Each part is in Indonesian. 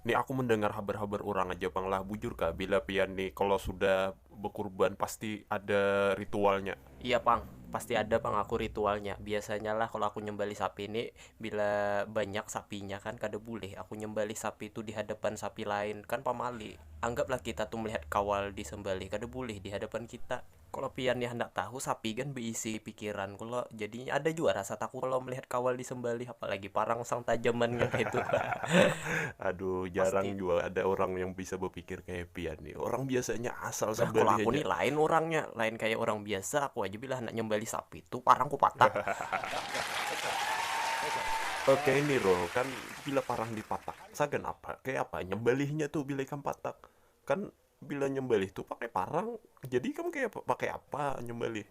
Nih aku mendengar habar-habar orang aja bang lah, bujur kah bila pian nih kalau sudah berkurban pasti ada ritualnya. Iya Pang, pasti ada Pang aku ritualnya. Biasanya lah kalau aku nyembelih sapi ini, bila banyak sapinya kan kada boleh aku nyembelih sapi itu di hadapan sapi lain kan pamali. Anggaplah kita tuh melihat kawal disembelih, kada boleh di hadapan kita. Kalau pian ya hendak tahu sapi kan berisi pikiran. Kalau jadinya ada juga rasa takut kalau melihat kawal disembelih, apalagi parang sang tajamannya kayak itu. Aduh, jarang Pasti. juga ada orang yang bisa berpikir kayak pian nih. Orang biasanya asal Bah, kalau sembelih aku aja. nih lain orangnya, lain kayak orang biasa. Aku aja bila hendak nyembelih sapi itu parangku patah. Oke ini Ro, kan bila parang dipatak, sagan apa? Kayak apa? Nyembelihnya tuh bila ikan patak. Kan bila nyembelih tuh pakai parang. Jadi kamu kayak pakai apa nyembelih?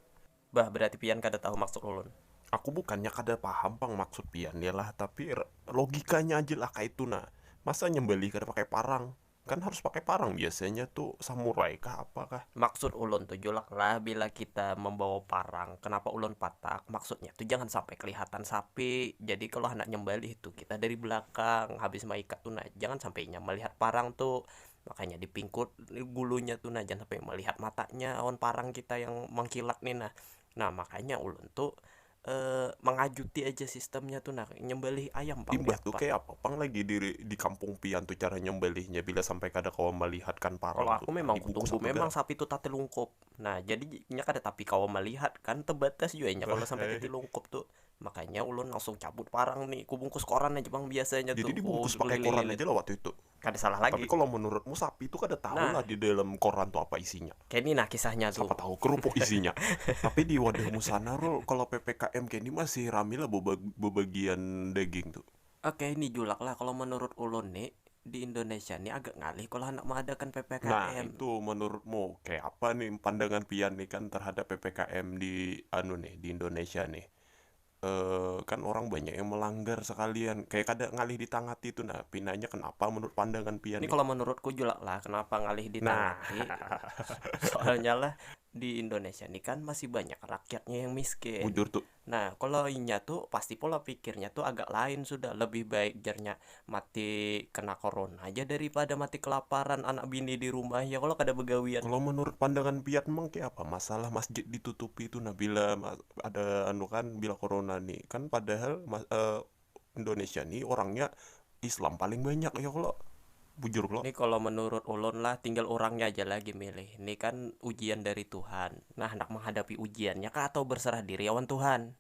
Bah, berarti pian kada tahu maksud ulun. Aku bukannya kada paham pang maksud pian ya lah, tapi logikanya aja lah kayak itu nah. Masa nyembelih kada pakai parang? Kan harus pakai parang biasanya tuh samurai kah apakah? Maksud ulun tuh julak lah bila kita membawa parang. Kenapa ulun patak? Maksudnya tuh jangan sampai kelihatan sapi. Jadi kalau hendak nyembelih itu kita dari belakang habis maikat tuh nah jangan sampainya melihat parang tuh. Makanya dipingkut gulunya tuh nah jangan sampai melihat matanya awan parang kita yang mengkilat nih nah. Nah, makanya ulun tuh mengajuti aja sistemnya tuh nah nyembelih ayam pang Imbah biar tuh pak. kayak apa pang lagi di kampung pian tuh cara nyembelihnya bila sampai kada kau melihatkan parang Kalau tuh aku memang dibungkus kutunggu apa memang gak? sapi itu tak telungkup. Nah, jadinya kada tapi kau melihat kan terbatas juga nya kalau sampai tetilungkup tuh. Makanya ulun langsung cabut parang nih, ku bungkus koran aja bang biasanya Jadi tuh, ku dibungkus pakai koran lilit. aja lah waktu itu. Kada salah Tapi lagi. kalau menurutmu sapi itu kada tahu Nah, lah di dalam koran tuh apa isinya. kayak ini nah kisahnya tuh. Siapa tahu kerupuk isinya. Tapi di wadahmu sana Rul, kalau PPKM kayak ini masih rame lah bebagian daging tuh. Oke, ini julak lah kalau menurut ulun nih di Indonesia nih agak ngalih kalau hendak mengadakan Nah, PPKM. itu menurutmu kayak apa nih pandangan Pian nih kan terhadap PPKM di di Indonesia nih? Kan orang banyak yang melanggar sekalian. Kayak kada ngalih ditangati itu nah. Pinanya kenapa menurut pandangan Pian Ini nih? kalau menurutku julak lah kenapa ngalih Nah, ditangati. Soalnya lah di Indonesia ini kan masih banyak rakyatnya yang miskin. bujur tuh. Nah, kalau inya tuh pasti pola pikirnya tuh agak lain sudah. Lebih baik jarnya mati kena corona aja daripada mati kelaparan anak bini di rumah ya kalau kada begawian. Kalau menurut pandangan Pian emang kayak apa? Masalah masjid ditutupi itu nah bila ada anu kan bila corona nih. Kan padahal Indonesia nih orangnya Islam paling banyak ya kalau bujur kalau. Ini kalau menurut ulun lah tinggal orangnya aja lagi milih. Ini kan ujian dari Tuhan. Nah, hendak menghadapi ujiannya kah atau berserah diri awan Tuhan?